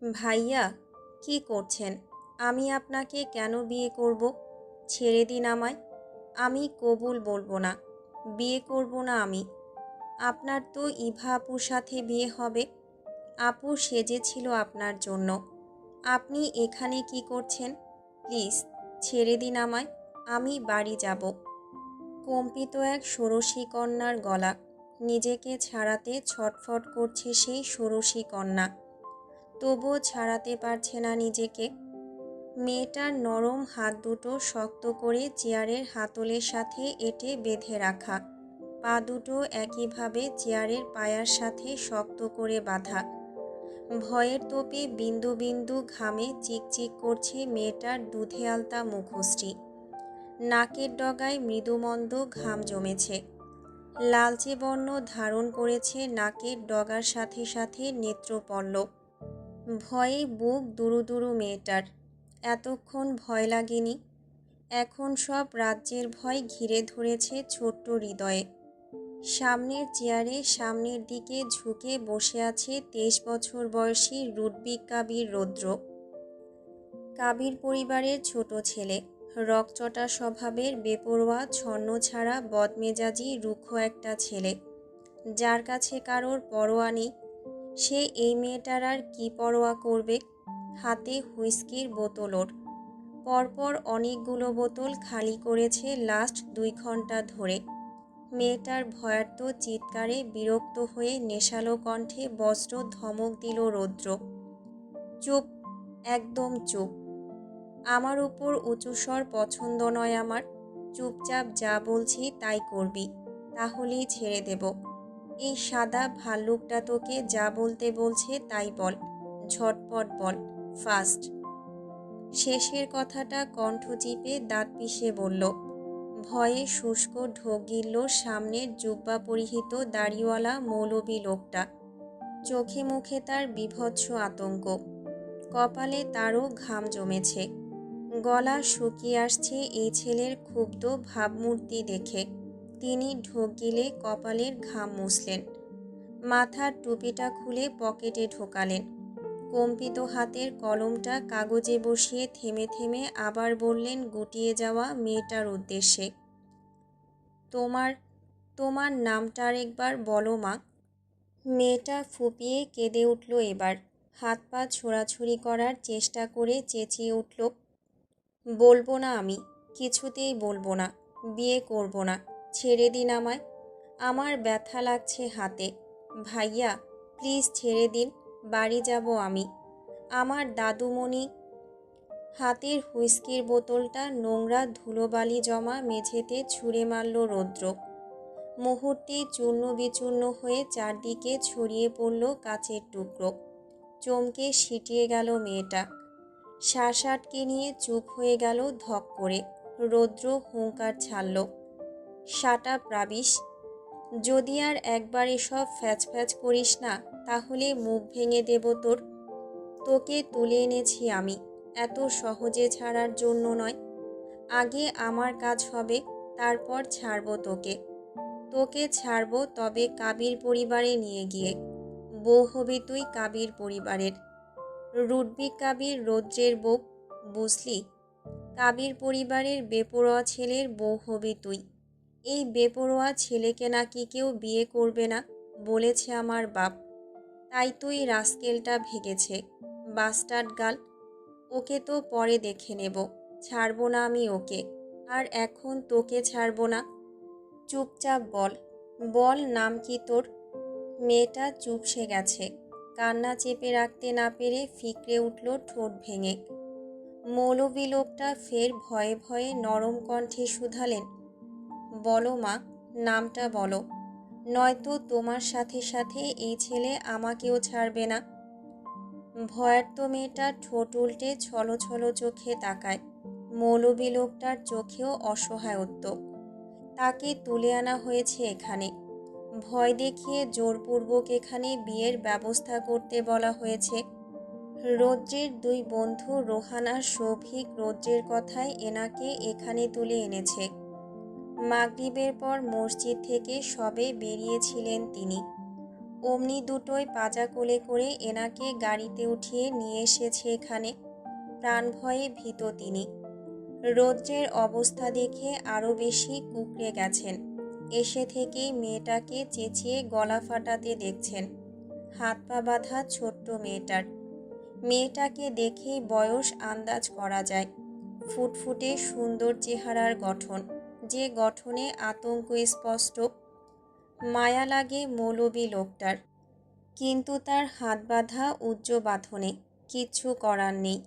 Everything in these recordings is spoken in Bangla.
ভাইয়া, কি করছেন? আমি আপনাকে কেন বিয়ে করব? ছেড়ে দিন আমায়। আমি কবুল বলবো না। বিয়ে করব না আমি। আপনার তো ইভা আপুর সাথে বিয়ে হবে। আপু সেজেছিল আপনার জন্য। আপনি এখানে কি করছেন? প্লিজ ছেড়ে দিন আমায়। আমি বাড়ি যাব। কম্পিত এক ষোড়শী কন্যার গলা। নিজেকে ছাড়াতে ছটফট করছে সেই ষোড়শী কন্যা। তবুও ছাড়াতে পারছে না নিজেকে। মেয়েটার নরম হাত দুটো শক্ত করে চেয়ারের হাতলের সাথে এঁটে বেঁধে রাখা। পা দুটো একইভাবে চেয়ারের পায়ার সাথে শক্ত করে বাঁধা। ভয়ের তোপে বিন্দু বিন্দু ঘামে চিকচিক করছে মেয়েটার দুধে আলতা মুখশ্রী। নাকের ডগায় মৃদুমন্দ ঘাম জমেছে। লালচে বর্ণ ধারণ করেছে নাকের ডগার সাথে সাথে নেত্রপল্লব। ভয়ে বুক দুরু দুরু মেয়েটার। এতক্ষণ ভয় লাগেনি। এখন সব রাজ্যের ভয় ঘিরে ধরেছে ছোট্ট হৃদয়ে। সামনের চেয়ারে সামনের দিকে ঝুঁকে বসে আছে 23 বছর বয়সী রুডবিক কাবির রৌদ্র। কাবির পরিবারের ছোট ছেলে। রকচটা স্বভাবের বেপরোয়া ছন্নছাড়া বদমেজাজি রুক্ষ একটা ছেলে, যার কাছে কারোর পরোয়া নেই। সে এই মেয়েটার আর কি পরোয়া করবে? হাতে হুইস্কির বোতল ওর। পরপর অনেকগুলো বোতল খালি করেছে লাস্ট 2 ঘন্টা ধরে। মেয়েটার ভয়ার্ত চিৎকারে বিরক্ত হয়ে নেশালো কণ্ঠে বজ্র ধমক দিল রৌদ্র। চুপ, একদম চুপ। আমার উপর উঁচুস্বর পছন্দ নয় আমার। চুপচাপ যা বলছি তাই করবি, তাহলেই ছেড়ে দেব। এই সাদা ভাল্লুকটা তোকে যা বলতে বলছে তাই বল। ঝটপট বল, ফাস্ট। শেষের কথাটা কণ্ঠ চিপে দাঁত পিষে বলল। ভয়ে শুষ্ক ঢোক গিলল সামনের জুব্বা পরিহিত দাড়িওয়ালা মৌলবি লোকটা। চোখে মুখে তার বীভৎস আতঙ্ক। কপালে তারও ঘাম জমেছে। গলা শুকিয়ে আসছে এই ছেলের ক্ষুব্ধ ভাবমূর্তি দেখে। তিনি ঢোক গিলে কপালের ঘাম মুছলেন। মাথার টুপিটা খুলে পকেটে ঢোকালেন। কম্পিত হাতের কলমটা কাগজে বসিয়ে থেমে থেমে আবার বললেন গুটিয়ে যাওয়া মেয়েটার উদ্দেশ্যে, তোমার তোমার নামটা আরেকবার বলো মা। মেয়েটা ফুঁপিয়ে কেঁদে উঠল এবার। হাত পা ছোড়াছুড়ি করার চেষ্টা করে চেঁচিয়ে উঠল, বলবো না আমি, কিছুতেই বলবো না। বিয়ে করব না। ছেড়ে দিন আমায়। আমার ব্যথা লাগছে হাতে। ভাইয়া, প্লিজ ছেড়ে দিন। বাড়ি যাব আমি। আমার দাদুমণি। হাতের হুইস্কির বোতলটা নোংরা ধুলোবালি জমা মেঝেতে ছুঁড়ে মারল রৌদ্র। মুহূর্তেই চূর্ণ বিচূর্ণ হয়ে চারদিকে ছড়িয়ে পড়ল কাচের টুকরো। চমকে সিটিয়ে গেল মেয়েটা। শ্বাস আটকে নিয়ে চুপ হয়ে গেল ধক করে। রৌদ্র হুঙ্কার ছাড়ল, শাটা প্রাবিশ। যদি আর একবার এসব ফ্যাচ ফ্যাচ করিস না, তাহলে মুখ ভেঙে দেব তোর। তোকে তুলে এনেছি আমি, এত সহজে ছাড়ার জন্য নয়। আগে আমার কাজ হবে, তারপর ছাড়ব তোকে। তোকে ছাড়ব তবে কাবির পরিবারে নিয়ে গিয়ে। বউ হবি তুই কাবির পরিবারের। রুডবিক কাবির রৌদ্রের বউ, বুঝলি? কাবির পরিবারের বেপরোয়া ছেলের বউ হবি তুই। এই বেপরোয়া ছেলেকে নাকি কেউ বিয়ে করবে না বলেছে আমার বাপ। তাই তুই রাস্কেলটা ভেগেছে। বাস্টার্ড গাল। ওকে তো পরে দেখে নেব। ছাড়ব না আমি ওকে। আর এখন তোকে ছাড়ব না। চুপচাপ বল, বল নাম কি তোর? মেয়েটা চুপসে গেছে। কান্না চেপে রাখতে না পেরে ফিকরে উঠল ঠোঁট ভেঙে। মৌলবি লোকটা ফের ভয়ে ভয়ে নরম কণ্ঠে শুধালেন, বলো মা, নামটা বলো, নয়তো তোমার সাথে সাথে এই ছেলে আমাকেও ছাড়বে না। ভয়ার্ত মেয়েটা ঠোঁট উল্টে ছলো ছলো চোখে তাকায়। মৌলবি লোকটার চোখেও অসহায়ত্ব। তাকে তুলে আনা হয়েছে এখানে। ভয় দেখিয়ে জোরপূর্বক এখানে বিয়ের ব্যবস্থা করতে বলা হয়েছে। রৌদ্রের 2 বন্ধু রোহান আর সৌভিক রৌদ্রের কথায় এনাকে এখানে তুলে এনেছে। মাগরিবের পর মসজিদ থেকে সবে বেরিয়েছিলেন তিনি। অমনি দুটোই পাজা কোলে করে এনাকে গাড়িতে উঠিয়ে নিয়ে এসেছে এখানে। প্রাণ ভয়ে ভীত তিনি। রৌদ্রের অবস্থা দেখে আরও বেশি কুঁকড়ে গেছেন। এসে থেকেই মেয়েটাকে চেঁচিয়ে গলা ফাটাতে দেখছেন। হাত পা বাঁধা ছোট্ট মেয়েটার। মেয়েটাকে দেখেই বয়স আন্দাজ করা যায়। ফুটফুটে সুন্দর চেহারার গঠন, যে গঠনে আতঙ্ক স্পষ্ট। মায়া লাগে মৌলবি লোকটার, কিন্তু তার হাত বাঁধা উজ্জ বাঁধনে কিচ্ছু করার নেই।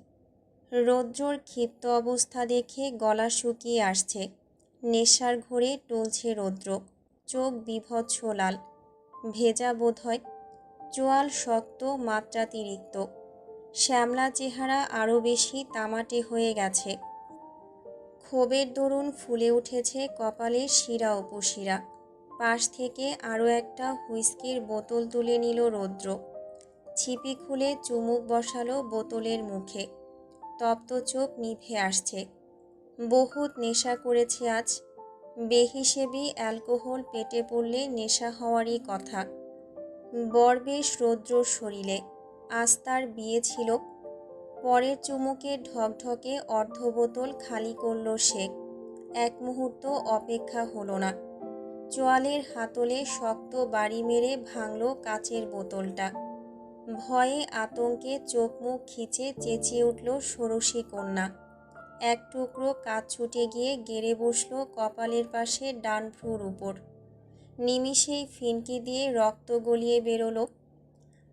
রৌদ্রর ক্ষিপ্ত অবস্থা দেখে গলা শুকিয়ে আসছে। নেশার ঘোরে টলছে রৌদ্র, চোখ বিভৎস লাল, ভেজা বোধহয়, চোয়াল শক্ত মাত্রাতিরিক্ত। শ্যামলা চেহারা আরও বেশি তামাটে হয়ে গেছে। ক্ষোভের দরুন ফুলে উঠেছে কপালের শিরা উপশিরা। পাশ থেকে আরও একটা হুইস্কির বোতল তুলে নিল রৌদ্র। ছিপি খুলে চুমুক বসালো বোতলের মুখে। তপ্ত চোখ নিভে আসছে। বহুত নেশা করেছে আজ। বেহিসেবি অ্যালকোহল পেটে পড়লে নেশা হওয়ারই কথা। বরবেশ রৌদ্রর শরীরে। আজ তার বিয়ে ছিল। পরের চুমুকে ঢকঢকে অর্ধ বোতল খালি করল সে। এক মুহূর্ত অপেক্ষা হলো না। চোয়ালের হাতলে শক্ত বাড়ি মেরে ভাঙল কাচের বোতলটা। ভয়ে আতঙ্কে চোখ মুখ খিচে চেঁচিয়ে উঠল ষোড়শী কন্যা। এক টুকরো কাচ ছুটে গিয়ে গেড়ে বসল কপালের পাশে ডান ভ্রুর উপর। নিমিষেই ফিনকি দিয়ে রক্ত গলিয়ে বেরোলো।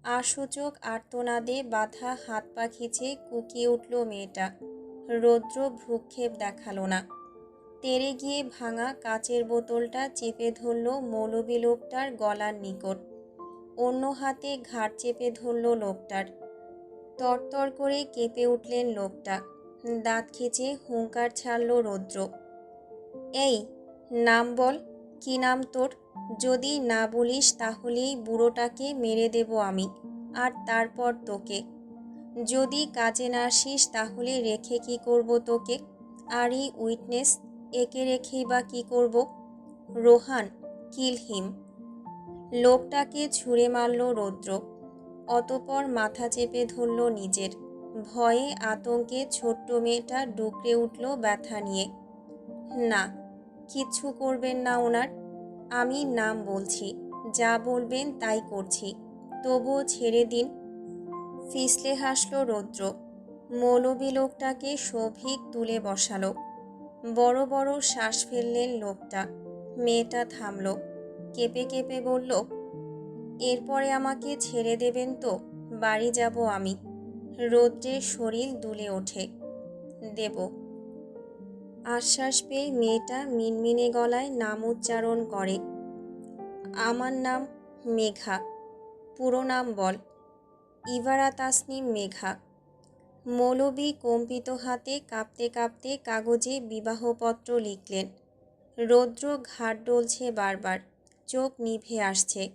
আশূচক আর্তনাদে বাঁধা হাত পা খিচে কুকিয়ে উঠল মেয়েটা। রৌদ্র ভ্রুক্ষেপ দেখালো না। তেড়ে গিয়ে ভাঙা কাচের বোতলটা চেপে ধরল মৌলবি লোকটার গলার নিকট। অন্য হাতে ঘাড় চেপে ধরল লোকটার। তরতর করে কেঁপে উঠলেন লোকটা। দাঁত খিচে হুঙ্কার ছাড়ল রৌদ্র। এই, নাম বল, কি নাম তোর? যদি না বলিস তাহলেই বুড়োটাকে মেরে দেব আমি, আর তারপর তোকে। যদি কাজে না আসিস তাহলে রেখে কি করব তোকে? আর এই উইটনেস, একে রেখেই বা কি করব? রোহান, কিল হিম। লোকটাকে ছুঁড়ে মারল রৌদ্র। অতপর মাথা চেপে ধরল নিজের। ভয়ে আতঙ্কে ছোট্ট মেয়েটা ডুকরে উঠল ব্যথা নিয়ে। না, কিচ্ছু করবেন না ওনার। আমি নাম বলছি, যা বলবেন তাই করছি, তবুও ছেড়ে দিন। ফিসলে হাসল রৌদ্র। মৌলবি লোকটাকে সৌভিক তুলে বসালো। বড় বড় শ্বাস ফেললেন লোকটা। মেয়েটা থামল। কেঁপে কেঁপে বলল, এরপরে আমাকে ছেড়ে দেবেন তো? বাড়ি যাব আমি। রৌদ্রের শরীর দুলে ওঠে। দেব। আশ্বাস পেয়ে মেয়েটা মিনমিনে গলায় নাম উচ্চারণ করে। আমার নাম মেঘা। পুরো নাম বল। ইভারা তাসনিম মেঘা। মৌলবি কম্পিত হাতে কাঁপতে কাঁপতে কাগজে বিবাহপত্র লিখলেন। রৌদ্র ঘাড় ডলছে বারবার, চোখ নিভে আসছে।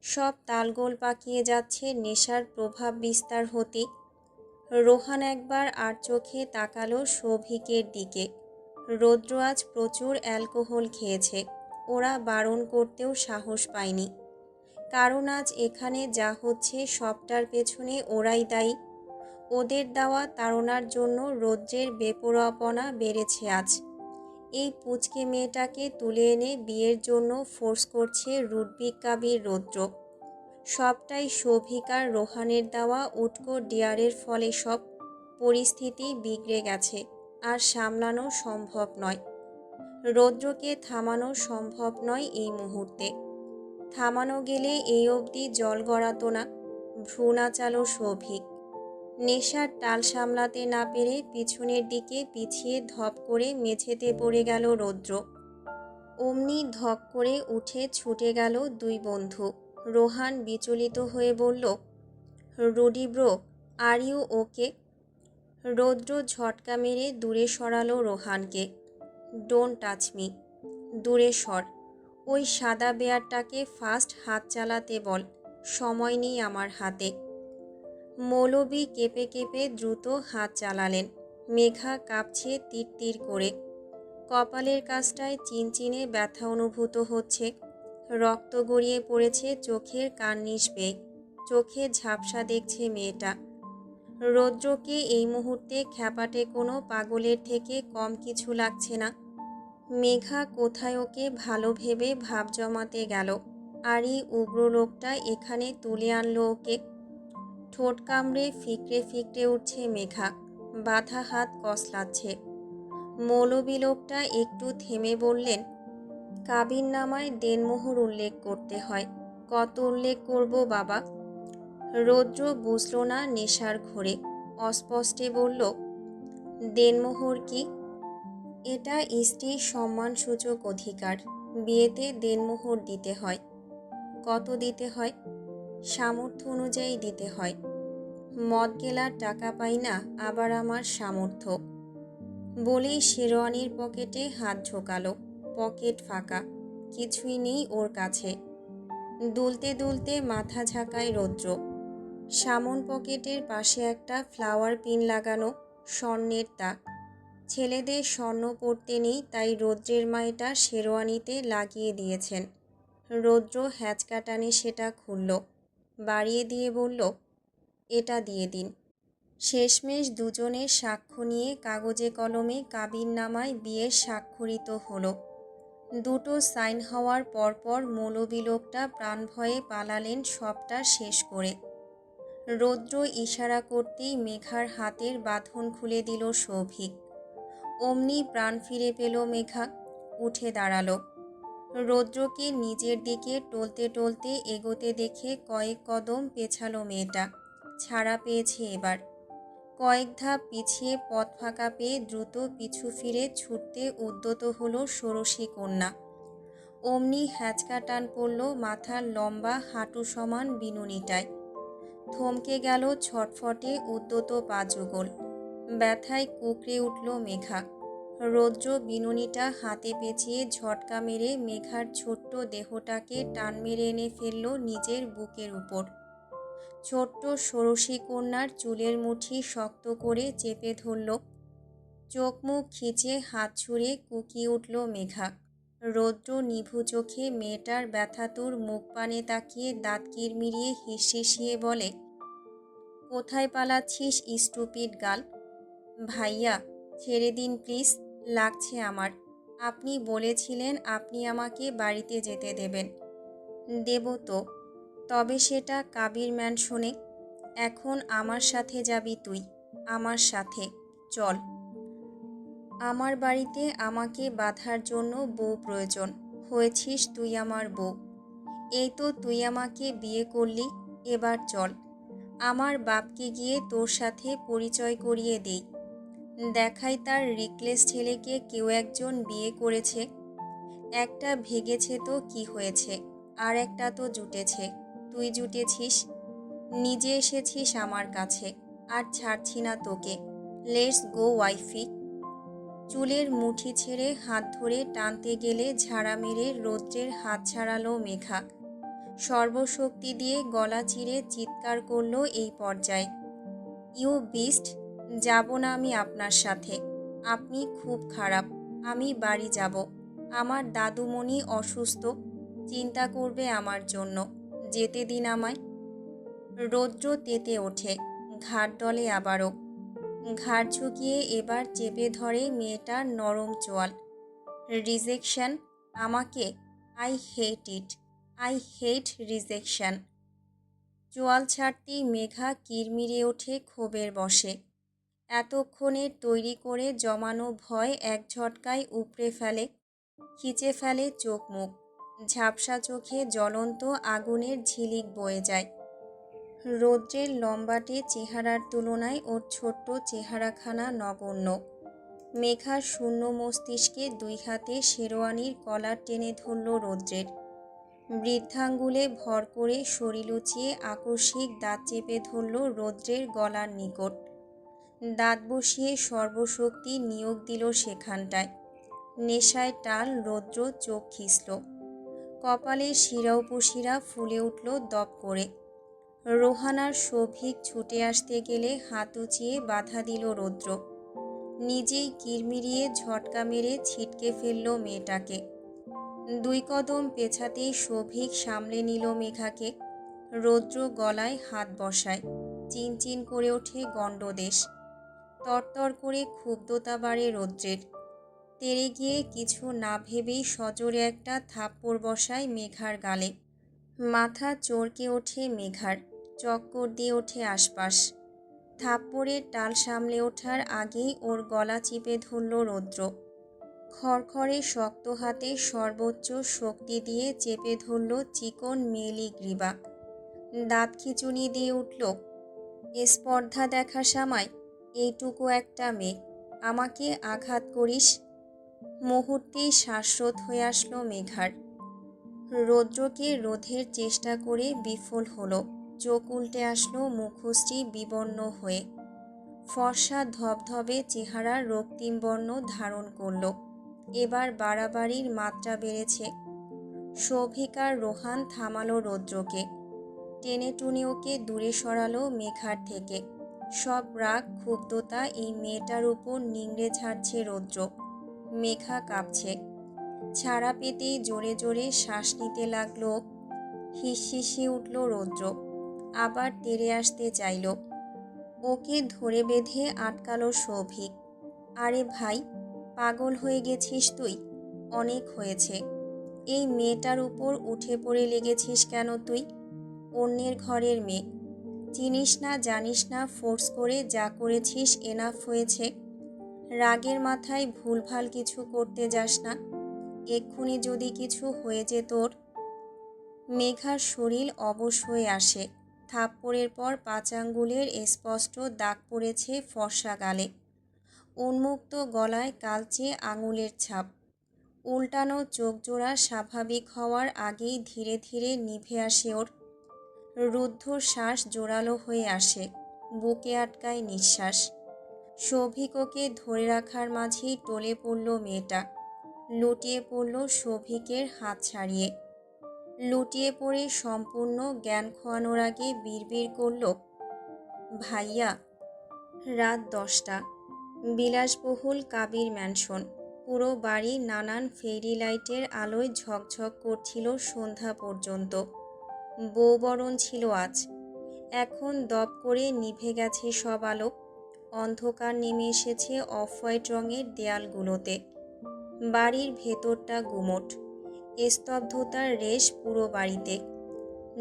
সব তালগোল পাকিয়ে যাচ্ছে নেশার প্রভাব বিস্তার হতে। রোহান একবার আর চোখে তাকালো সৌভিকের দিকে। রৌদ্র আজ প্রচুর অ্যালকোহল খেয়েছে। ওরা বারণ করতেও সাহস পায়নি। কারণ আজ এখানে যা হচ্ছে সবটার পেছনে ওরাই দায়ী। ওদের দেওয়া তাড়নার জন্য রৌদ্রের বেপরোয়াপনা বেড়েছে আজ। এই পুচকে মেয়েটাকে তুলে এনে বিয়ের জন্য ফোর্স করছে রুডবিক কাবির রৌদ্র। সবটাই সৌভিকার রোহানের দেওয়া উটকো ডিয়ারের ফলে। সব পরিস্থিতি বিগড়ে গেছে, আর সামলানো সম্ভব নয়। রৌদ্রকে থামানো সম্ভব নয় এই মুহূর্তে। থামানো গেলে এই অবধি জল গড়াতো না। ভ্রু নাচালো সৌভিক। নেশার টাল সামলাতে না পেরে পিছনের দিকে পিছিয়ে ধপ করে মেঝেতে পড়ে গেল রৌদ্র। অমনি ধক করে উঠে ছুটে গেল দুই বন্ধু। রোহান বিচলিত হয়ে বলল, Rudi bro, are you okay? Roudro ঝটকা মেরে দূরে সরালো রোহানকে। Don't touch me. দূরে সর। ওই সাদা বেয়ারটাকে ফাস্ট হাত চালাতে বল, সময় নেই আমার হাতে। মৌলবি কেঁপে কেঁপে দ্রুত হাত চালালেন। মেঘা কাঁপছে তিরতির করে। কপালের কাছটায় চিনচিনে ব্যথা অনুভূত হচ্ছে। রক্ত গড়িয়ে পড়েছে চোখের কার্নিশ বেয়ে। চোখে ঝাপসা দেখছে মেয়েটা। রৌদ্রকে এই মুহূর্তে খ্যাপাটে কোনো পাগলের থেকে কম কিছু লাগছে না। মেঘা কোথায় ওকে ভালো ভেবে ভাব জমাতে গেল, আর এই উগ্র লোকটা এখানে তুলে আনলো ওকে। ঠোঁট কামড়ে ফিকরে ফিকরে উঠছে মেঘা, বাঁধা হাত কসলাচ্ছে। মৌলবি লোকটা একটু থেমে বললেন, কাবিননামায় দেনমোহর উল্লেখ করতে হয়। কত উল্লেখ করব বাবা? রৌদ্র বুঝল না নেশার ঘোরে, অস্পষ্টে বলল, দেনমোহর কি? এটা স্ত্রীর সম্মানসূচক অধিকার। বিয়েতে দেনমোহর দিতে হয়। কত দিতে হয়? সামর্থ্য অনুযায়ী দিতে হয়। মদ গেলার টাকা পাই না আবার আমার সামর্থ্য। বলেই শেরওয়ানির পকেটে হাত ঢোকালো। পকেট ফাঁকা, কিছুই নেই ওর কাছে। দুলতে দুলতে মাথা ঝাঁকায় রৌদ্র। সামন পকেটের পাশে একটা ফ্লাওয়ার পিন লাগানো, স্বর্ণের তাক। ছেলেদের স্বর্ণ পরতে নেই, তাই রৌদ্রের মা এটা শেরওয়ানিতে লাগিয়ে দিয়েছেন। রৌদ্র হ্যাচকা টানে সেটা খুলল, বাড়িয়ে দিয়ে বলল, এটা দিয়ে দিন। শেষমেশ দুজনের সাক্ষ্য নিয়ে কাগজে কলমে কাবিননামায় বিয়ের স্বাক্ষরিত হলো। দুটো সাইন হওয়ার পরপর মৌলবি লোকটা প্রাণভয়ে পালালেন সবটা শেষ করে। রৌদ্র ইশারা করতেই মেঘার হাতের বাঁধন খুলে দিল সৌভিক। অমনি প্রাণ ফিরে পেল মেঘা, উঠে দাঁড়ালো। রৌদ্রকে নিজের দিকে টলতে টলতে এগোতে দেখে কয়েক কদম পেছালো মেয়েটা। ছাড়া পেয়েছে এবার। কয়েক ধাপ পিছিয়ে পথ ফাঁকা পেয়ে দ্রুত পিছু ফিরে ছুটতে উদ্যত হলো ষোড়শী কন্যা। অমনি হ্যাচকা টান পড়ল মাথার লম্বা হাঁটু সমান বিনুনিটায়। থমকে গেল ছটফটে উদ্যত পা যুগল। ব্যথায় কুকড়ে উঠল মেঘা। রৌদ্র বিনুনিটা হাতে পেঁচিয়ে ঝটকা মেরে মেঘার ছোট্ট দেহটাকে টান মেরে এনে ফেলল নিজের বুকের উপর। ছোট্ট ষোড়শী কন্যার চুলের মুঠি শক্ত করে চেপে ধরল। চোখ মুখ খিচে হাত ছুঁড়ে কুকিয়ে উঠল মেঘা। রৌদ্র নিভু চোখে মেয়েটার ব্যথাতুর মুখ পানে তাকিয়ে দাঁত কিরমিরিয়ে হিসিয়ে বলে, কোথায় পালাচ্ছিস স্টুপিড গাল? ভাইয়া ছেড়ে দিন প্লিজ, লাগছে আমার। আপনি বলেছিলেন আপনি আমাকে বাড়িতে যেতে দেবেন। দেব তো, তবে সেটা কাবির ম্যানশনে। এখন আমার সাথে যাবি তুই, আমার সাথে চল। আমার বাড়িতে আমাকে বাঁধার জন্য বউ প্রয়োজন, হয়েছিস তুই আমার বউ। এই তো তুই আমাকে বিয়ে করলি, এবার চল। আমার বাপকে গিয়ে তোর সাথে পরিচয় করিয়ে দেই। দেখাই তার রিকলেস ছেলেকে কেউ একজন বিয়ে করেছে। একটা ভেগেছে তো কি হয়েছে, আর একটা তো জুটেছে। তুই জুটেছিস, নিজে এসেছিস আমার কাছে, আর ছাড়ছি না তোকে। Let's go wifey. চুলের মুঠি ছেড়ে হাত ধরে টানতে গেলে ঝাড়া মেরে রৌদ্রের হাত ছাড়ালো মেঘা। সর্বশক্তি দিয়ে গলা চিরে চিৎকার করল এই পর্যায়ে, ইউ বিস্ট, যাব না আমি আপনার সাথে। আপনি খুব খারাপ। আমি বাড়ি যাব। আমার দাদুমণি অসুস্থ, চিন্তা করবে আমার জন্য। যেতে দিন আমায়। রৌদ্র তেতে ওঠে, ঘাড় ডলে আবারও। ঘাড় ঝুঁকিয়ে এবার চেপে ধরে মেয়েটার নরম চোয়াল। রিজেকশন আমাকে? I hate it. I hate rejection. চোয়াল ছাড়তেই মেঘা কিরমিরে ওঠে ক্ষোভের বশে। এতক্ষণের তৈরি করে জমানো ভয় এক ঝটকায় উপড়ে ফেলে, খিচে ফেলে চোখ মুখ। ঝাপসা চোখে জ্বলন্ত আগুনের ঝিলিক বয়ে যায়। রৌদ্রের লম্বাটে চেহারার তুলনায় ওর ছোট্ট চেহারাখানা নগণ্য। মেঘার শূন্য মস্তিষ্কে দুই হাতে শেরওয়ানির কলার টেনে ধরল রৌদ্রের। বৃদ্ধাঙ্গুলে ভর করে শরীর উঁচিয়ে আকস্মিক দাঁত চেপে ধরল রৌদ্রের গলার নিকট। দাঁত বসিয়ে সর্বশক্তি নিয়োগ দিল সেখানটায়। নেশায় টাল রৌদ্র চোখ খিসল। কপালে শিরা উপশিরা ফুলে উঠল দপ করে। রোহানার সৌভিক ছুটে আসতে গেলে হাত উঁচিয়ে বাধা দিল রৌদ্র। নিজেই কিরমিরিয়ে ঝটকা মেরে ছিটকে ফেলল মেয়েটাকে। দুই কদম পেছাতেই শোভিক সামলে নিল মেঘাকে। রৌদ্র গলায় হাত বসায়। চিনচিন করে ওঠে গণ্ডদেশ। তরতর করে ক্ষুব্ধতা বাড়ে রৌদ্রের। তেড়ে গিয়ে কিছু না ভেবেই সজোরে একটা থাপ্পড় বসায় মেঘার গালে। মাথা চরকে ওঠে মেঘার। চক্কর দিয়ে ওঠে আশপাশ। থাপ্পড়ের টাল সামলে ওঠার আগেই ওর গলা চিপে ধরল রৌদ্র। খড়খড়ে শক্ত হাতে সর্বোচ্চ শক্তি দিয়ে চেপে ধরল চিকন মেয়েলি গ্রীবা। দাঁত খিঁচুনি দিয়ে উঠল, স্পর্ধা দেখা সামায়, এইটুকু একটা মেয়ে, আমাকে আঘাত করিস। মুহূর্তেই শ্বাসরোধ হয়ে আসলো মেঘার। রৌদ্রকে রোধের চেষ্টা করে বিফল হলো। চোখ উল্টে আসলো মুখশ্রী বিবর্ণ হয়ে। ফর্সা ধবধবে চেহারা রক্তিম বর্ণ ধারণ করল। এবার বাড়াবাড়ির মাত্রা বেড়েছে। শোভিক আর রোহান থামালো রৌদ্রকে। টেনে টুনে ওকে দূরে সরালো মেঘার থেকে। সব রাগ ক্ষুব্ধতা এই মেয়েটার উপর নিংড়ে ঝাড়ছে রৌদ্র। মেঘা কাঁপছে। ছাড়া পেতেই জোরে জোরে শ্বাস নিতে লাগলো। হিসহিসে উঠল রৌদ্র। আবার তেড়ে আসতে চাইল। ওকে ধরে বেঁধে আটকালো শোভিক। আরে ভাই, পাগল হয়ে গেছিস তুই? অনেক হয়েছে। এই মেয়েটার উপর উঠে পড়ে লেগেছিস কেন তুই? অন্যের ঘরের মেয়ে, চিনিস না জানিস না, ফোর্স করে যা করেছিস এনাফ হয়েছে। রাগের মাথায় ভুলভাল কিছু করতে যাস না। এক্ষুনি যদি কিছু হয়ে যেত তোর। মেঘার শরীর অবশ হয়ে আসে। থাপ্পড়ের পর 5 আঙ্গুলের স্পষ্ট দাগ পড়েছে ফর্সা গালে। উন্মুক্ত গলায় কালচে আঙুলের ছাপ। উল্টানো চোখজোড়া স্বাভাবিক হওয়ার আগেই ধীরে ধীরে নিভে আসে ওর। রুদ্ধ শ্বাস জোরালো হয়ে আসে। বুকে আটকায় নিঃশ্বাস। শোভিক ওকে ধরে রাখার মাঝেই টলে পড়ল মেয়েটা। লুটিয়ে পড়ল শোভিকের হাত ছাড়িয়ে। লুটিয়ে পড়ে সম্পূর্ণ জ্ঞান খোয়ানোর আগে বিড়বিড় করল, ভাইয়া। রাত 10টা। বিলাসবহুল কাবির ম্যানশন। পুরো বাড়ি নানান ফেরি লাইটের আলোয় ঝকঝক করছিল সন্ধ্যা পর্যন্ত। বউবরণ ছিল আজ। এখন দপ করে নিভে গেছে সব আলো। অন্ধকার নেমে এসেছে অফ হোয়াইট রঙের দেয়ালগুলোতে। বাড়ির ভেতরটা গুমোট। স্তব্ধতার রেশ পুরো বাড়িতে।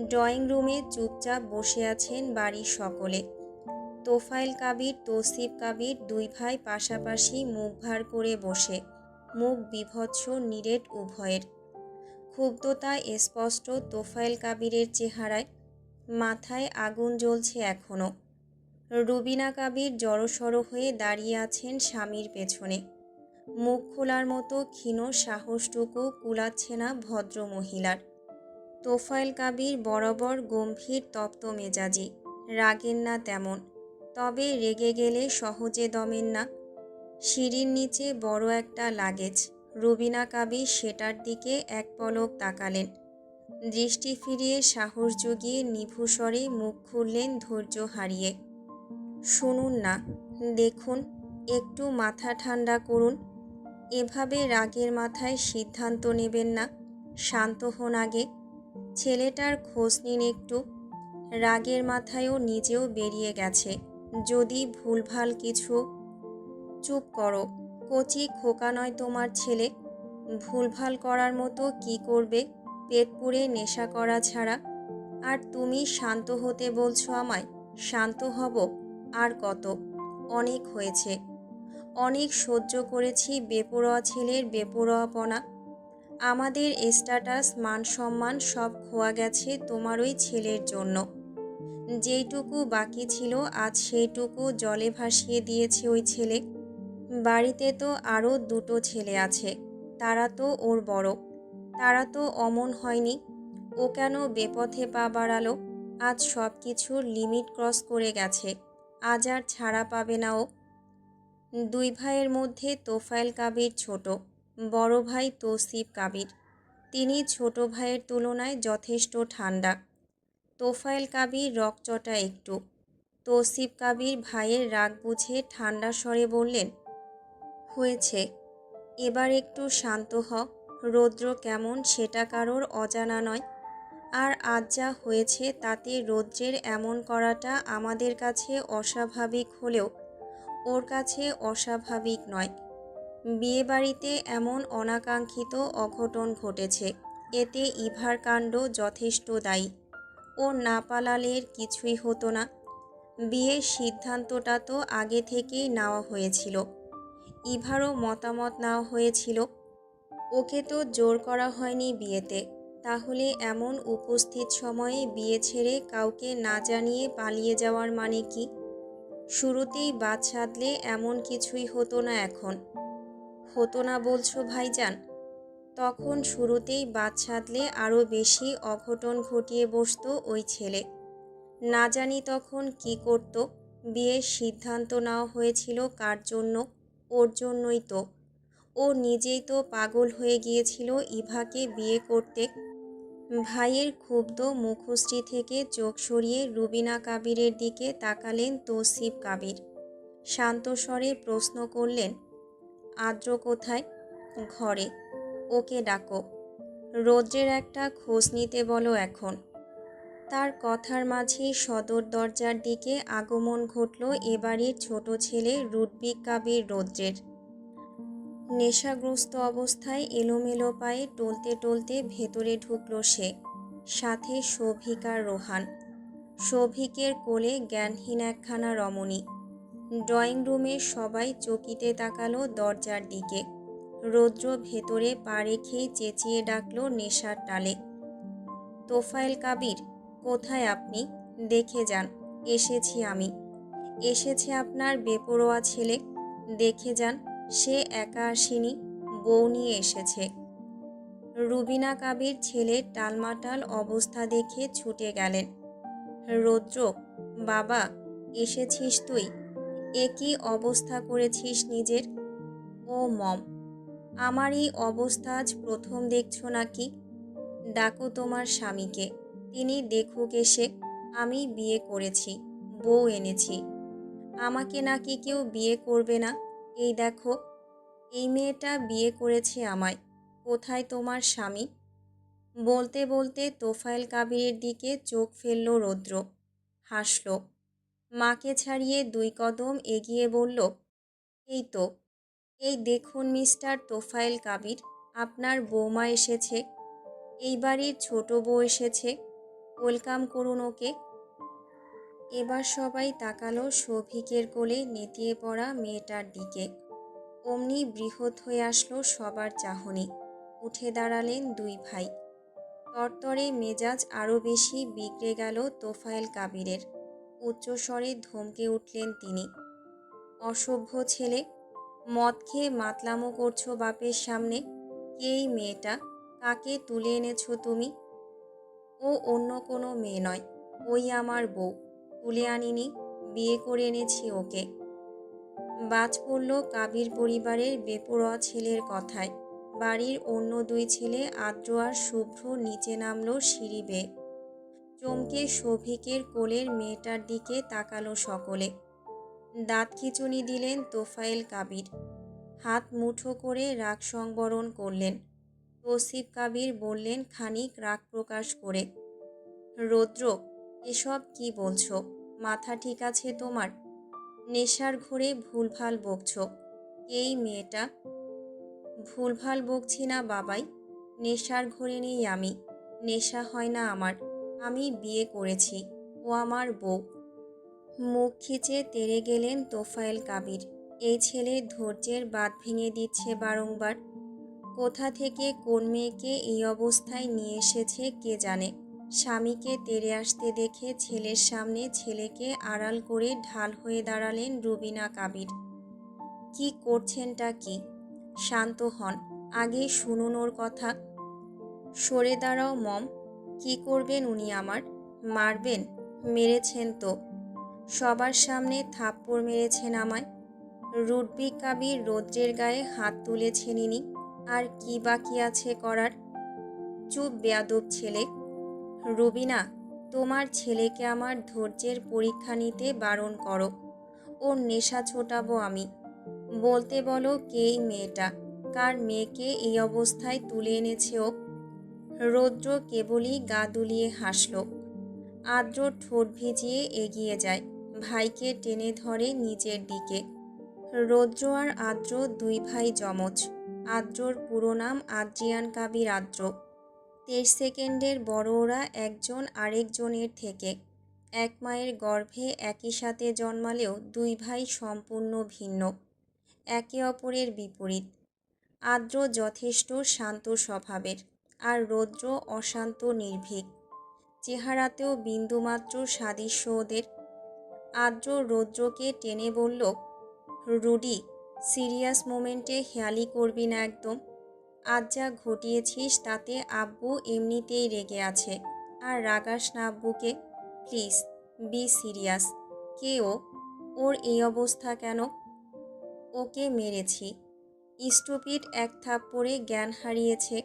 ড্রয়িং রুমে চুপচাপ বসে আছেন বাড়ির সকলে। তোফায়েল কাবির, তৌসিফ কাবির 2 ভাই পাশাপাশি মুখ ভার করে বসে। মুখ বিভৎস নিরেট উভয়ের। ক্ষুব্ধতা স্পষ্ট তোফায়েল কাবিরের চেহারায়। মাথায় আগুন জ্বলছে এখনও। রুবিনা কাবির জড়সড় হয়ে দাঁড়িয়ে আছেন স্বামীর পেছনে। মুখ খোলার মতো ক্ষীণ সাহসটুকু কুলাচ্ছে না ভদ্র মহিলার। তোফায়েল কাবির বরাবর গম্ভীর তপ্ত মেজাজি। রাগেন না তেমন, তবে রেগে গেলে সহজে দমেন না। সিঁড়ির নিচে বড় একটা লাগেজ। রুবিনা কাবির সেটার দিকে এক পলক তাকালেন। দৃষ্টি ফিরিয়ে সাহস জুগিয়ে নিভু স্বরে মুখ খুললেন ধৈর্য হারিয়ে, শুনুন না, দেখুন, একটু মাথা ঠান্ডা করুন। এভাবে রাগের মাথায় সিদ্ধান্ত নেবেন না। শান্ত হন আগে। ছেলেটার খোঁজ নিন একটু। রাগের মাথায়ও নিজেও বেরিয়ে গেছে। যদি ভুলভাল কিছু। চুপ করো, কচি খোকা নয় তোমার ছেলে। ভুলভাল করার মতো কি করবে পেট পুড়ে নেশা করা ছাড়া? আর তুমি শান্ত হতে বলছো আমায়? শান্ত হব? আর কত? অনেক হয়েছে। অনেক সহ্য করেছি বেপরোয়া ছেলের বেপরোয়াপনা। আমাদের স্ট্যাটাস মান সম্মান সব খোয়া গেছে তোমার ওই ছেলের জন্য। যেইটুকু বাকি ছিল আজ সেইটুকু জলে ভাসিয়ে দিয়েছে ওই ছেলে। বাড়িতে তো আরও 2টো ছেলে আছে। তারা তো ওর বড়। তারা তো অমন হয়নি। ও কেন বেপথে পা বাড়ালো? আজ সব কিছুর লিমিট ক্রস করে গেছে। আজ আর ছাড়া পাবে না ও। 2 ভাইয়ের মধ্যে তোফায়েল কাবির ছোট। বড় ভাই তৌসিফ কাবির। তিনি ছোট ভাইয়ের তুলনায় যথেষ্ট ঠান্ডা। তোফায়েল কাবির রকচটা একটু। তৌসিফ কাবির ভাইয়ের রাগ বুঝে ঠান্ডা স্বরে বললেন, হয়েছে, এবার একটু শান্ত হ। রৌদ্র কেমন সেটা কারোর অজানা নয়। আর আজ যা হয়েছে তাতে রৌদ্রের এমন করাটা আমাদের কাছে অস্বাভাবিক হলেও ওর কাছে অস্বাভাবিক নয়। বিয়েবাড়িতে এমন অনাকাঙ্ক্ষিত অঘটন ঘটেছে, এতে ইভার কাণ্ড যথেষ্ট দায়ী। ও না পালালে এর কিছুই হতো না। বিয়ের সিদ্ধান্তটা তো আগে থেকেই নেওয়া হয়েছিল। ইভারও মতামত নেওয়া হয়েছিল। ওকে তো জোর করা হয়নি বিয়েতে। তাহলে এমন উপস্থিত সময়ে বিয়ে ছেড়ে কাউকে না জানিয়ে পালিয়ে যাওয়ার মানে কি? শুরুতেই বাদ সাধলে এমন কিছুই হতো না এখন। হতো না বলছো ভাইজান? তখন শুরুতেই বাদ সাধলে আরও বেশি অঘটন ঘটিয়ে বসতো ওই ছেলে। না জানি তখন কি করত। বিয়ের সিদ্ধান্ত নেওয়া হয়েছিল কার জন্য? ওর জন্যই তো। ও নিজেই তো পাগল হয়ে গিয়েছিল ইভাকে বিয়ে করতে। ভাইয়ের ক্ষুব্ধ মুখশ্রী থেকে চোখ সরিয়ে রুবিনা কাবিরের দিকে তাকালেন তৌসিফ কাবির। শান্ত স্বরে প্রশ্ন করলেন, আদ্র কোথায়? ঘরে। ওকে ডাকো। রৌদ্রের একটা খোঁজ নিতে বলো এখন। তার কথার মাঝেই সদর দরজার দিকে আগমন ঘটল এবাড়ির ছোট ছেলে রুডবিক কাবির রৌদ্রের। নেশাগ্রস্ত অবস্থায় এলোমেলো পায়ে টলতে টলতে ভেতরে ঢুকল সে, সাথে সৌভিক আর রোহান। সৌভিকের কোলে জ্ঞানহীন একখানা রমণী। ড্রয়িং রুমে সবাই চকিতে তাকালো দরজার দিকে। রৌদ্র ভেতরে পা রেখেই চেঁচিয়ে ডাকল নেশার টালে, তোফায়েল কাবির, কোথায় আপনি? দেখে যান, এসেছি আমি। এসেছে আপনার বেপরোয়া ছেলে, দেখে যান। সে একা আসেনি, বউ নিয়ে এসেছে। রুবিনা কাবির ছেলের টালমাটাল অবস্থা দেখে ছুটে গেলেন। রৌদ্র, বাবা, এসেছিস তুই? এ কি অবস্থা করেছিস নিজের? ও মম, আমার এই অবস্থা আজ প্রথম দেখছো নাকি? ডাকো তোমার স্বামীকে, তিনি দেখুক এসে। আমি বিয়ে করেছি, বউ এনেছি। আমাকে নাকি কেউ বিয়ে করবে না? এই দেখো, এই মেয়েটা বিয়ে করেছে আমায়। কোথায় তোমার স্বামী? বলতে বলতে তোফায়েল কাবিরের দিকে চোখ ফেলল রৌদ্র। হাসল। মাকে ছাড়িয়ে 2 কদম এগিয়ে বলল, এই তো, এই দেখুন মিস্টার তোফায়েল কাবির, আপনার বৌমা এসেছে। এই বাড়ির ছোট বউ এসেছে, ওয়েলকাম করুন ওকে। এবার সবাই তাকালো সৌভিকের কোলে নেতিয়ে পড়া মেয়েটার দিকে। অমনি বৃহৎ হয়ে আসলো সবার চাহনি। উঠে দাঁড়ালেন 2 ভাই। তরতরে মেজাজ আরও বেশি বিগড়ে গেল তোফায়েল কাবিরের। উচ্চস্বরে ধমকে উঠলেন তিনি, অসভ্য ছেলে, মদ খেয়ে মাতলামো করছো বাপের সামনে। কে এই মেয়েটা? কাকে তুলে এনেছো তুমি? ও অন্য কোনো মেয়ে নয়, ওই আমার বউ। তুলে আনিনি, বিয়ে করে এনেছি ওকে। বাজ পড়ল কাবির পরিবারের বেপরোয়া ছেলের কথায়। বাড়ির অন্য 2 ছেলে আদ্র আর শুভ্র নিচে নামলো সিঁড়ি বেয়ে। চমকে সৌভিকের কোলের মেয়েটার দিকে তাকালো সকলে। দাঁত খিঁচুনি দিলেন তোফায়েল কাবির। হাত মুঠো করে রাগ সংবরণ করলেন। তৌসিফ কাবির বললেন খানিক রাগ প্রকাশ করে, রৌদ্র, এসব কি বলছো? মাথা ঠিক আছে তোমার? নেশার ঘোরে ভুলভাল বকছো। এই মেয়েটা? ভুলভাল বকছি না বাবাই, নেশার ঘোরে নেই আমি। নেশা হয় না আমার, আমি বিয়ে করেছি, ও আমার বউ। মুখ খিচে তেড়ে গেলেন তোফায়েল কাবির। এই ছেলে ধৈর্যের বাঁধ ভেঙে দিচ্ছে বারংবার। কোথা থেকে কোন মেয়েকে এই অবস্থায় নিয়ে এসেছে কে জানে। স্বামীকে তেড়ে আসতে দেখে ছেলের সামনে ছেলেকে আড়াল করে ঢাল হয়ে দাঁড়ালেন রুবিনা কাবির। কি করছেনটা কি? শান্ত হন, আগে শুনুন ওর কথা। সরে দাঁড়াও মম। কি করবেন উনি আমার? মারবেন? মেরেছেন তো, সবার সামনে থাপ্পড় মেরেছেন আমায়। রুডবিক কাবির রৌদ্রের গায়ে হাত তুলেছেন ইনি। আর কি বাকি আছে করার? চুপ বেয়াদব ছেলে। রুবিনা, তোমার ছেলেকে আমার ধৈর্যের পরীক্ষা নিতে বারণ করো। ওর নেশা ছোটাবো আমি। বলতে বলো কে এই মেয়েটা? কার মেয়েকে এই অবস্থায় তুলে এনেছে ও? রৌদ্র কেবলই গা দুলিয়ে হাসল। আদ্র ঠোঁট ভিজিয়ে এগিয়ে যায়, ভাইকে টেনে ধরে নিজের দিকে। রৌদ্র আর আদ্র দুই ভাই যমজ। আদ্রর পুরো নাম আদ্রিয়ান কাবির আদ্র। 23 সেকেন্ডের বড় ওরা একজন আরেকজনের থেকে। এক মায়ের গর্ভে একই সাথে জন্মালেও দুই ভাই সম্পূর্ণ ভিন্ন, একে অপরের বিপরীত। আদ্র যথেষ্ট শান্ত স্বভাবের, আর রৌদ্র অশান্ত নির্ভীক। চেহারাতেও বিন্দুমাত্র সাদৃশ্য ওদের। আদ্র রৌদ্রকে টেনে বলল, রুডি, সিরিয়াস মোমেন্টে হেয়ালি করবি না একদম। আজ যা ঘটিয়েছিস তাতে আব্বু এমনিতেই রেগে আছে, আর রাগাস না আব্বুকে। Please be serious. কে ও? ওর এই অবস্থা কেন? ওকে মেরেছি। স্টুপিড এক থাপ্পড়ে জ্ঞান হারিয়েছে।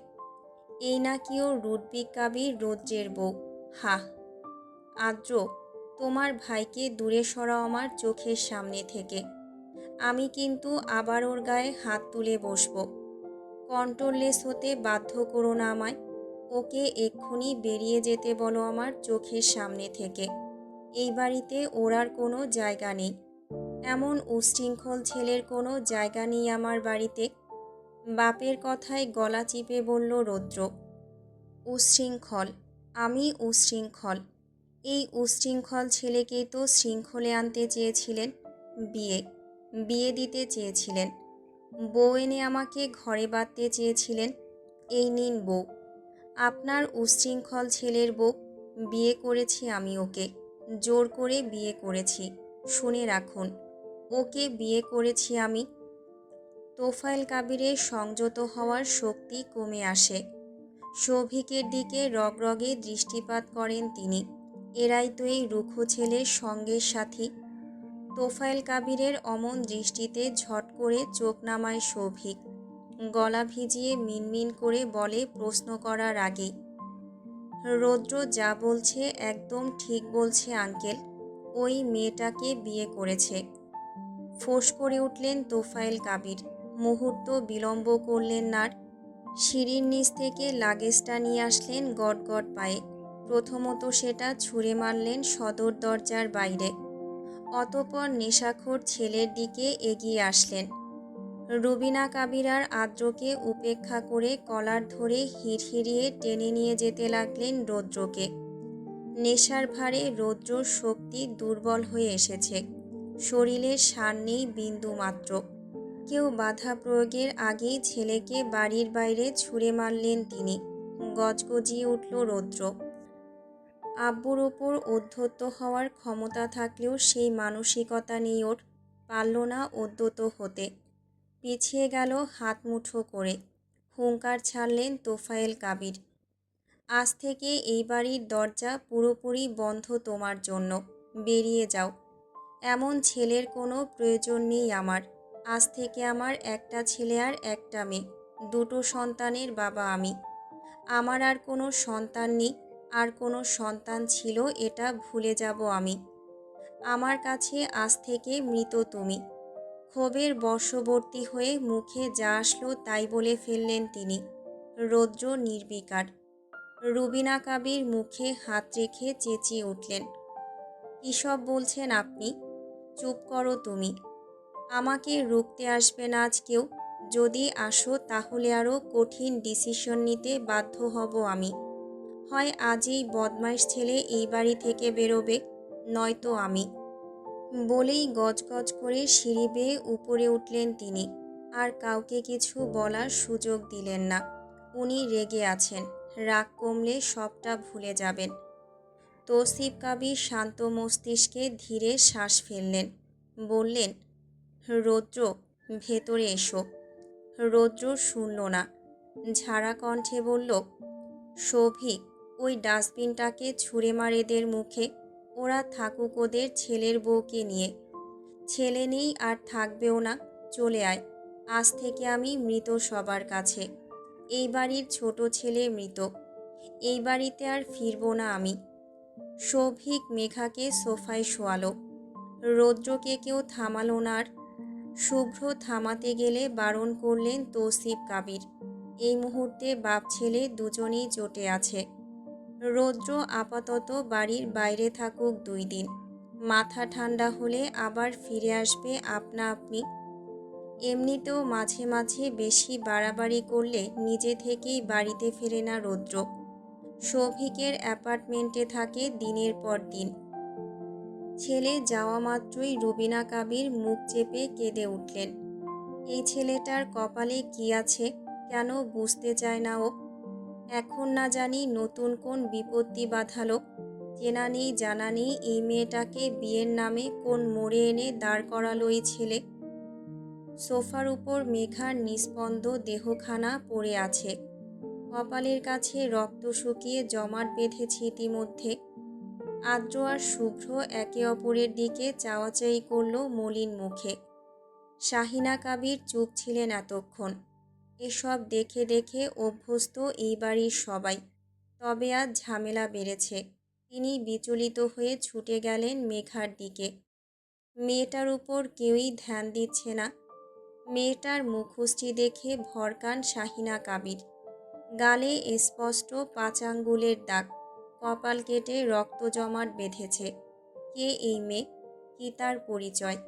এই নাকি ও রুডবিক কাবির রৌদ্রের বউ। হাহ। আদ্র, তোমার ভাইকে দূরে সরাও আমার চোখের সামনে থেকে। আমি কিন্তু আবার ওর গায়ে হাত তুলে বসবো। কন্ট্রোললেস হতে বাধ্য করো না আমায়। ওকে এক্ষুনি বেরিয়ে যেতে বলো আমার চোখের সামনে থেকে। এই বাড়িতে ওর আর কোনো জায়গা নেই। এমন উচ্ছৃঙ্খল ছেলের কোনো জায়গা নেই আমার বাড়িতে। বাপের কথায় গলা চিপে বলল রৌদ্র। উচ্ছৃঙ্খল? আমি উচ্ছৃঙ্খল? এই উচ্ছৃঙ্খল ছেলেকেই তো শৃঙ্খলে আনতে চেয়েছিলেন। বিয়ে বিয়ে দিতে চেয়েছিলেন। বউ এনে আমাকে ঘরে বাঁধতে চেয়েছিলেন। এই নিন বউ, আপনার উচ্ছৃঙ্খল ছেলের বউ। বিয়ে করেছি আমি ওকে, জোর করে বিয়ে করেছি। শুনে রাখুন, ওকে বিয়ে করেছি আমি। তোফায়েল কাবিরের সংযত হওয়ার শক্তি কমে আসে। সৌভিকের দিকে রগরগে দৃষ্টিপাত করেন তিনি। এরাই তো এই রুখো ছেলের সঙ্গের সাথী। তোফায়েল কাবিরের অমন দৃষ্টিতে ঝট করে চোখ নামায় সৌভিক। গলা ভিজিয়ে মিনমিন করে বলে প্রশ্ন করার আগেই, রৌদ্র যা বলছে একদম ঠিক বলছে আঙ্কেল। ওই মেয়েটাকে বিয়ে করেছে। ফোঁস করে উঠলেন তোফায়েল কাবির। মুহূর্ত বিলম্ব করলেন না। সিঁড়ির নিচ থেকে লাগেজটা নিয়ে আসলেন গটগট পায়ে। প্রথমত সেটা ছুঁড়ে মারলেন সদর দরজার বাইরে। অতঃপর নেশাখোর ছেলের দিকে এগিয়ে আসলেন। রুবিনা কাবির আর আদ্রকে উপেক্ষা করে কলার ধরে হিড়হিড়িয়ে টেনে নিয়ে যেতে লাগলেন রৌদ্রকে। নেশার ভারে রৌদ্রর শক্তি দুর্বল হয়ে এসেছে। শরীরের সার নেই বিন্দু মাত্র। কেউ বাধা প্রয়োগের আগেই ছেলেকে বাড়ির বাইরে ছুঁড়ে মারলেন তিনি। গজগজিয়ে উঠল রৌদ্র। আব্বুর ওপর উদ্ধত হওয়ার ক্ষমতা থাকলেও সেই মানসিকতা নেই ওর। পারল না উদ্ধত হতে। পিছিয়ে গেল হাত মুঠো করে। হুঙ্কার ছাড়লেন তোফায়েল কাবির, আজ থেকে এই বাড়ির দরজা পুরোপুরি বন্ধ তোমার জন্য। বেরিয়ে যাও। এমন ছেলের কোনো প্রয়োজন নেই আমার। আজ থেকে আমার একটা ছেলে আর একটা মেয়ে, দুটো সন্তানের বাবা আমি। আমার আর কোনো সন্তান নেই, আর কোনো সন্তান ছিল এটা ভুলে যাব আমি। আমার কাছে আজ থেকে মৃত তুমি। ক্ষোভের বশবর্তী হয়ে মুখে যা আসলো তাই বলে ফেললেন তিনি। রৌদ্র নির্বিকার। রুবিনা কাবির মুখে হাত রেখে চেঁচিয়ে উঠলেন, কী সব বলছেন আপনি? চুপ করো তুমি। আমাকে রুখতে আসবে না আজ কেউ। যদি আসো তাহলে আরও কঠিন ডিসিশন নিতে বাধ্য হব আমি। হয় আজই বদমাইশ ছেলে এই বাড়ি থেকে বেরোবে, নয়তো আমি। বলেই গজগজ করে সিঁড়ি বেয়ে উপরে উঠলেন তিনি। আর কাউকে কিছু বলার সুযোগ দিলেন না। উনি রেগে আছেন, রাগ কমলে সবটা ভুলে যাবেন। তৌসিফ কাবির শান্ত মস্তিষ্কে ধীরে শ্বাস ফেললেন। বললেন, রৌদ্র, ভেতরে এসো। রৌদ্র শুনল না। ঝাড়া কণ্ঠে বলল, সৌভিক, ওই ডাস্টবিনটাকে ছুঁড়ে মার এদের মুখে। ওরা থাকুক ওদের ছেলের বউকে নিয়ে। ছেলে নেই আর থাকবেও না। চলে আয়। আজ থেকে আমি মৃত সবার কাছে। এই বাড়ির ছোট ছেলে মৃত। এই বাড়িতে আর ফিরব না আমি। সৌভিক মেঘাকে সোফায় শোয়ালো। রৌদ্রকে কেউ থামালো না আর। শুভ্র থামাতে গেলে বারণ করলেন তৌসিফ কাবির। এই মুহূর্তে বাপ ছেলে দুজনেই চটে আছে। রৌদ্র আপাতত বাড়ির বাইরে থাকুক 2 দিন। মাথা ঠান্ডা হলে আবার ফিরে আসবে আপনা আপনি। এমনিতেও মাঝে মাঝে বেশি বাড়াবাড়ি করলে নিজে থেকেই বাড়িতে ফেরে না রৌদ্র। সৌভিকের অ্যাপার্টমেন্টে থাকে দিনের পর দিন। ছেলে যাওয়া মাত্রই রুবিনা কাবির মুখ চেপে কেঁদে উঠলেন। এই ছেলেটার কপালে কি আছে, কেন বুঝতে চায় না ও? এখন না জানি নতুন কোন বিপত্তি বাঁধালো। চেনা নেই জানা নেই এই মেয়েটাকে বিয়ের নামে কোন মোড়ে এনে দাঁড় করালো এই ছেলে। সোফার উপর মেঘার নিস্পন্দ দেহখানা পড়ে আছে। কপালের কাছে রক্ত শুকিয়ে জমাট বেঁধেছে ইতিমধ্যে। আদ্র আর শুভ্র একে অপরের দিকে চাওয়াচাই করল মলিন মুখে। শাহিনা কাবির চুপ ছিলেন এতক্ষণ। এসব দেখে দেখে অভ্যস্ত এই বাড়ির সবাই। তবে আজ ঝামেলা বেড়েছে। তিনি বিচলিত হয়ে ছুটে গেলেন মেঘার দিকে। মেয়েটার উপর কেউই ধ্যান দিচ্ছে না। মেয়েটার মুখশ্রী দেখে ভরকান শাহিনা কাবির। গালে স্পষ্ট 5 আঙ্গুলের দাগ। কপাল কেটে রক্ত জমাট বেঁধেছে। কে এই মেয়ে? কি তার পরিচয়?